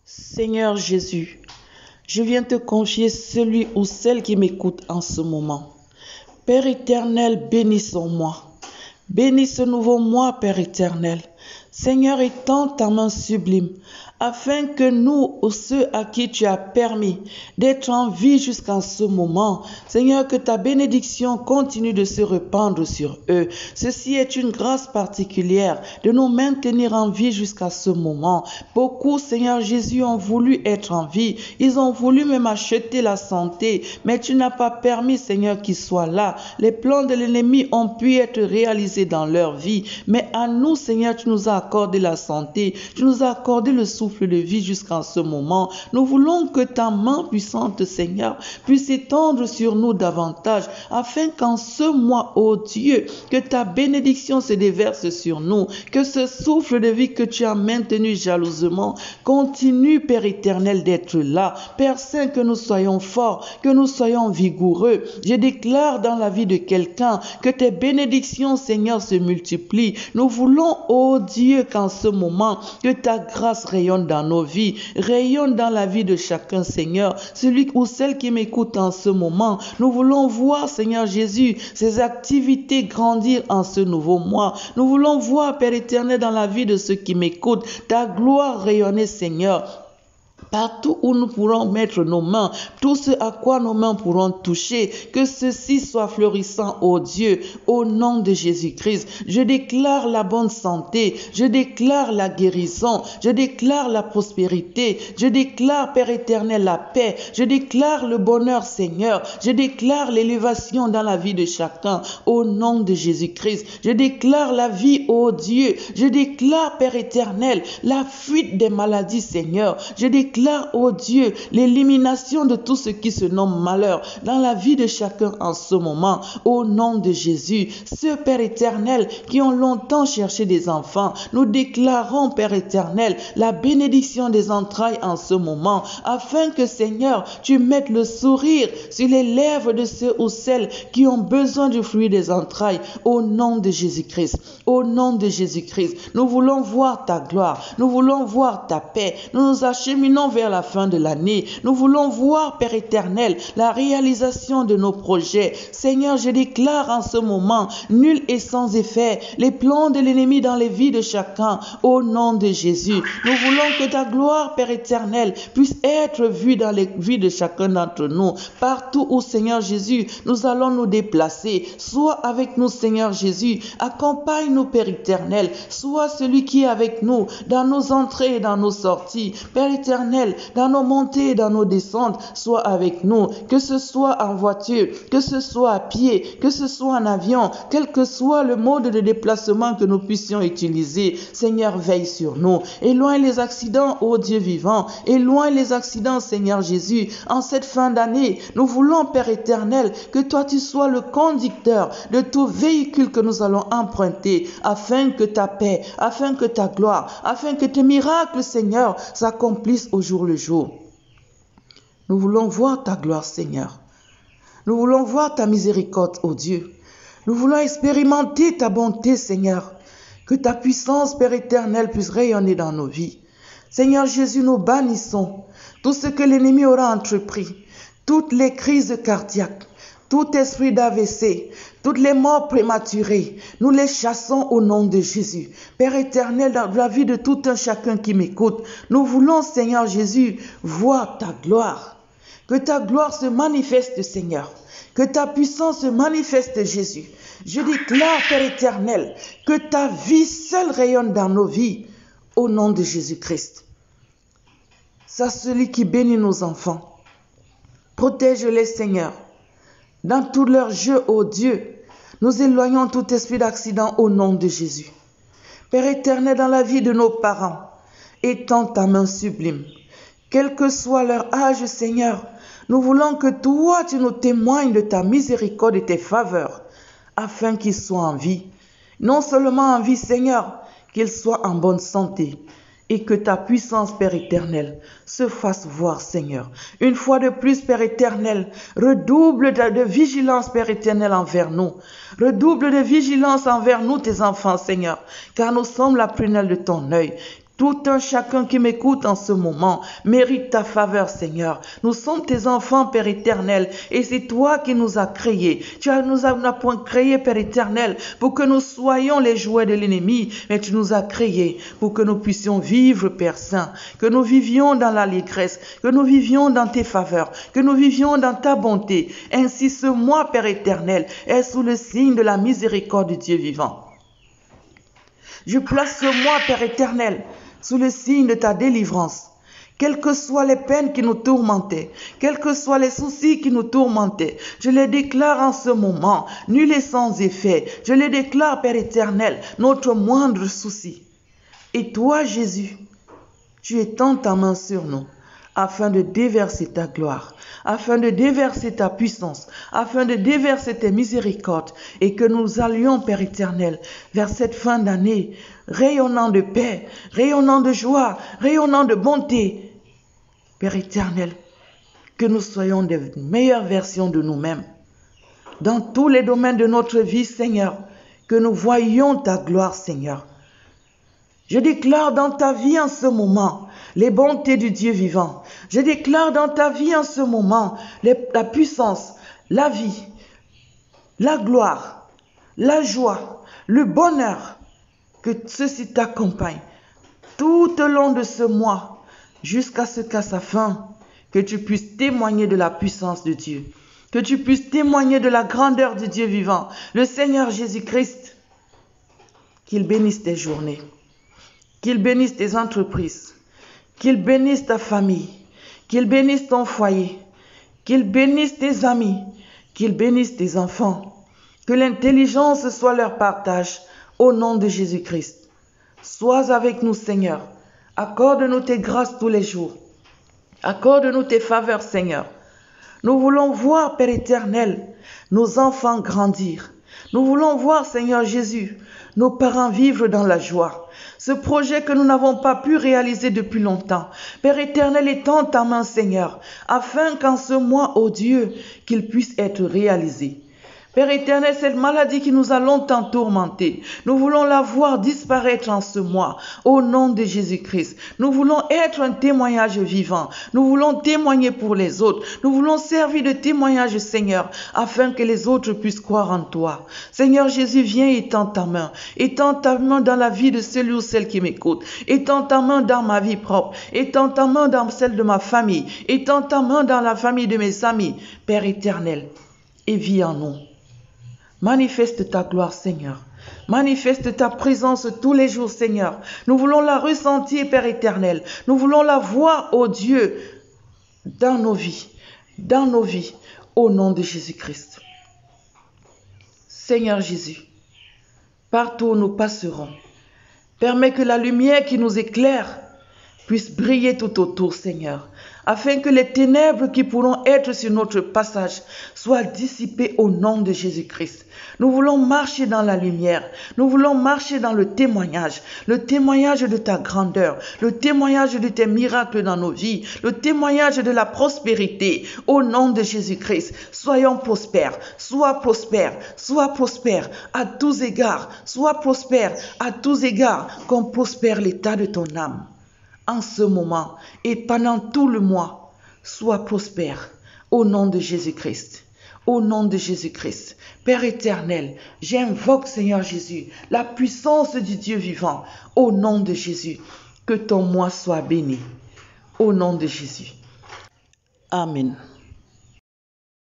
Seigneur Jésus, je viens te confier celui ou celle qui m'écoute en ce moment. Père éternel, bénissons-moi. Bénis ce nouveau mois, Père éternel. Seigneur, étends ta main sublime, afin que nous, ou ceux à qui tu as permis d'être en vie jusqu'en ce moment, Seigneur, que ta bénédiction continue de se répandre sur eux. Ceci est une grâce particulière de nous maintenir en vie jusqu'à ce moment. Beaucoup, Seigneur Jésus, ont voulu être en vie. Ils ont voulu même acheter la santé, mais tu n'as pas permis, Seigneur, qu'ils soient là. Les plans de l'ennemi ont pu être réalisés dans leur vie, mais à nous, Seigneur, tu nous as accordé la santé, tu nous as accordé le souffle de vie jusqu'en ce moment. Nous voulons que ta main puissante, Seigneur, puisse étendre sur nous davantage, afin qu'en ce mois, ô Dieu, que ta bénédiction se déverse sur nous, que ce souffle de vie que tu as maintenu jalousement continue, Père éternel, d'être là. Père Saint, que nous soyons forts, que nous soyons vigoureux. Je déclare dans la vie de quelqu'un que tes bénédictions, Seigneur, se multiplient. Nous voulons, ô Dieu, qu'en ce moment, que ta grâce rayonne dans nos vies, rayonne dans la vie de chacun, Seigneur. Celui ou celle qui m'écoute en ce moment, nous voulons voir, Seigneur Jésus, ces activités grandir en ce nouveau mois. Nous voulons voir, Père éternel, dans la vie de ceux qui m'écoutent, ta gloire rayonner, Seigneur. Partout où nous pourrons mettre nos mains, tout ce à quoi nos mains pourront toucher, que ceci soit florissant, ô Dieu, au nom de Jésus-Christ. Je déclare la bonne santé, je déclare la guérison, je déclare la prospérité, je déclare, Père éternel, la paix, je déclare le bonheur, Seigneur, je déclare l'élévation dans la vie de chacun, au nom de Jésus-Christ. Je déclare la vie, ô Dieu, je déclare, Père éternel, la fuite des maladies, Seigneur, je déclare, ô Dieu, l'élimination de tout ce qui se nomme malheur dans la vie de chacun en ce moment, au nom de Jésus. Ceux, Père éternel, qui ont longtemps cherché des enfants, nous déclarons, Père éternel, la bénédiction des entrailles en ce moment, afin que, Seigneur, tu mettes le sourire sur les lèvres de ceux ou celles qui ont besoin du fruit des entrailles, au nom de Jésus-Christ. Au nom de Jésus-Christ, nous voulons voir ta gloire, nous voulons voir ta paix, nous nous acheminons vers la fin de l'année. Nous voulons voir, Père éternel, la réalisation de nos projets. Seigneur, je déclare en ce moment, nul et sans effet, les plans de l'ennemi dans les vies de chacun, au nom de Jésus. Nous voulons que ta gloire, Père éternel, puisse être vue dans les vies de chacun d'entre nous. Partout où, Seigneur Jésus, nous allons nous déplacer. Sois avec nous, Seigneur Jésus. Accompagne-nous, Père éternel. Sois celui qui est avec nous dans nos entrées et dans nos sorties. Père éternel, dans nos montées et dans nos descentes, sois avec nous, que ce soit en voiture, que ce soit à pied, que ce soit en avion, quel que soit le mode de déplacement que nous puissions utiliser. Seigneur, veille sur nous. Éloigne les accidents, ô Dieu vivant. Éloigne les accidents, Seigneur Jésus. En cette fin d'année, nous voulons, Père éternel, que toi tu sois le conducteur de tout véhicule que nous allons emprunter, afin que ta paix, afin que ta gloire, afin que tes miracles, Seigneur, s'accomplissent au jour le jour. Nous voulons voir ta gloire, Seigneur. Nous voulons voir ta miséricorde, ô Dieu. Nous voulons expérimenter ta bonté, Seigneur. Que ta puissance, Père éternel, puisse rayonner dans nos vies. Seigneur Jésus, nous bannissons tout ce que l'ennemi aura entrepris, toutes les crises cardiaques, tout esprit d'AVC, toutes les morts prématurées, nous les chassons au nom de Jésus. Père éternel, dans la vie de tout un chacun qui m'écoute, nous voulons, Seigneur Jésus, voir ta gloire. Que ta gloire se manifeste, Seigneur. Que ta puissance se manifeste, Jésus. Je déclare, Père éternel, que ta vie seule rayonne dans nos vies, au nom de Jésus-Christ. C'est celui qui bénit nos enfants. Protège-les, Seigneur. Dans tout leur jeu, ô Dieu, nous éloignons tout esprit d'accident au nom de Jésus. Père éternel, dans la vie de nos parents, étends ta main sublime. Quel que soit leur âge, Seigneur, nous voulons que toi, tu nous témoignes de ta miséricorde et tes faveurs, afin qu'ils soient en vie. Non seulement en vie, Seigneur, qu'ils soient en bonne santé. Et que ta puissance, Père éternel, se fasse voir, Seigneur. Une fois de plus, Père éternel, redouble de vigilance, Père éternel, envers nous. Redouble de vigilance envers nous, tes enfants, Seigneur, car nous sommes la prunelle de ton œil. Tout un chacun qui m'écoute en ce moment mérite ta faveur, Seigneur. Nous sommes tes enfants, Père éternel, et c'est toi qui nous as créés. Tu nous as point créés, Père éternel, pour que nous soyons les jouets de l'ennemi, mais tu nous as créés pour que nous puissions vivre, Père Saint, que nous vivions dans l'allégresse, que nous vivions dans tes faveurs, que nous vivions dans ta bonté. Ainsi ce mois, Père éternel, est sous le signe de la miséricorde du Dieu vivant. Je place ce mois, Père éternel, sous le signe de ta délivrance. Quelles que soient les peines qui nous tourmentaient, quels que soient les soucis qui nous tourmentaient, je les déclare en ce moment, nul et sans effet. Je les déclare, Père éternel, notre moindre souci. Et toi, Jésus, tu étends ta main sur nous, afin de déverser ta gloire, afin de déverser ta puissance, afin de déverser tes miséricordes, et que nous allions, Père éternel, vers cette fin d'année, rayonnant de paix, rayonnant de joie, rayonnant de bonté. Père éternel, que nous soyons des meilleures versions de nous-mêmes. Dans tous les domaines de notre vie, Seigneur, que nous voyions ta gloire, Seigneur. Je déclare dans ta vie en ce moment les bontés du Dieu vivant. Je déclare dans ta vie en ce moment la puissance, la vie, la gloire, la joie, le bonheur. Que ceci t'accompagne tout au long de ce mois, jusqu'à ce qu'à sa fin, que tu puisses témoigner de la puissance de Dieu, que tu puisses témoigner de la grandeur du Dieu vivant, le Seigneur Jésus-Christ. Qu'il bénisse tes journées, qu'il bénisse tes entreprises, qu'il bénisse ta famille, qu'il bénisse ton foyer, qu'il bénisse tes amis, qu'il bénisse tes enfants, que l'intelligence soit leur partage. Au nom de Jésus-Christ, sois avec nous, Seigneur. Accorde-nous tes grâces tous les jours. Accorde-nous tes faveurs, Seigneur. Nous voulons voir, Père éternel, nos enfants grandir. Nous voulons voir, Seigneur Jésus, nos parents vivre dans la joie. Ce projet que nous n'avons pas pu réaliser depuis longtemps. Père éternel, étends ta main, Seigneur, afin qu'en ce mois, ô Dieu, qu'il puisse être réalisé. Père éternel, cette maladie qui nous a longtemps tourmentés, nous voulons la voir disparaître en ce mois, au nom de Jésus-Christ. Nous voulons être un témoignage vivant. Nous voulons témoigner pour les autres. Nous voulons servir de témoignage, Seigneur, afin que les autres puissent croire en toi. Seigneur Jésus, viens et étends ta main. Étends ta main dans la vie de celui ou celle qui m'écoute. Étends ta main dans ma vie propre. Étends ta main dans celle de ma famille. Étends ta main dans la famille de mes amis. Père éternel, et vis en nous. Manifeste ta gloire, Seigneur. Manifeste ta présence tous les jours, Seigneur. Nous voulons la ressentir, Père éternel. Nous voulons la voir, ô Dieu, dans nos vies, au nom de Jésus-Christ. Seigneur Jésus, partout où nous passerons, permets que la lumière qui nous éclaire puisse briller tout autour, Seigneur, afin que les ténèbres qui pourront être sur notre passage soient dissipées au nom de Jésus-Christ. Nous voulons marcher dans la lumière, nous voulons marcher dans le témoignage de ta grandeur, le témoignage de tes miracles dans nos vies, le témoignage de la prospérité au nom de Jésus-Christ. Soyons prospères, sois prospère à tous égards, sois prospère à tous égards, comme prospère l'état de ton âme. En ce moment et pendant tout le mois, sois prospère au nom de Jésus-Christ. Au nom de Jésus-Christ. Père éternel, j'invoque, Seigneur Jésus, la puissance du Dieu vivant. Au nom de Jésus, que ton mois soit béni. Au nom de Jésus. Amen.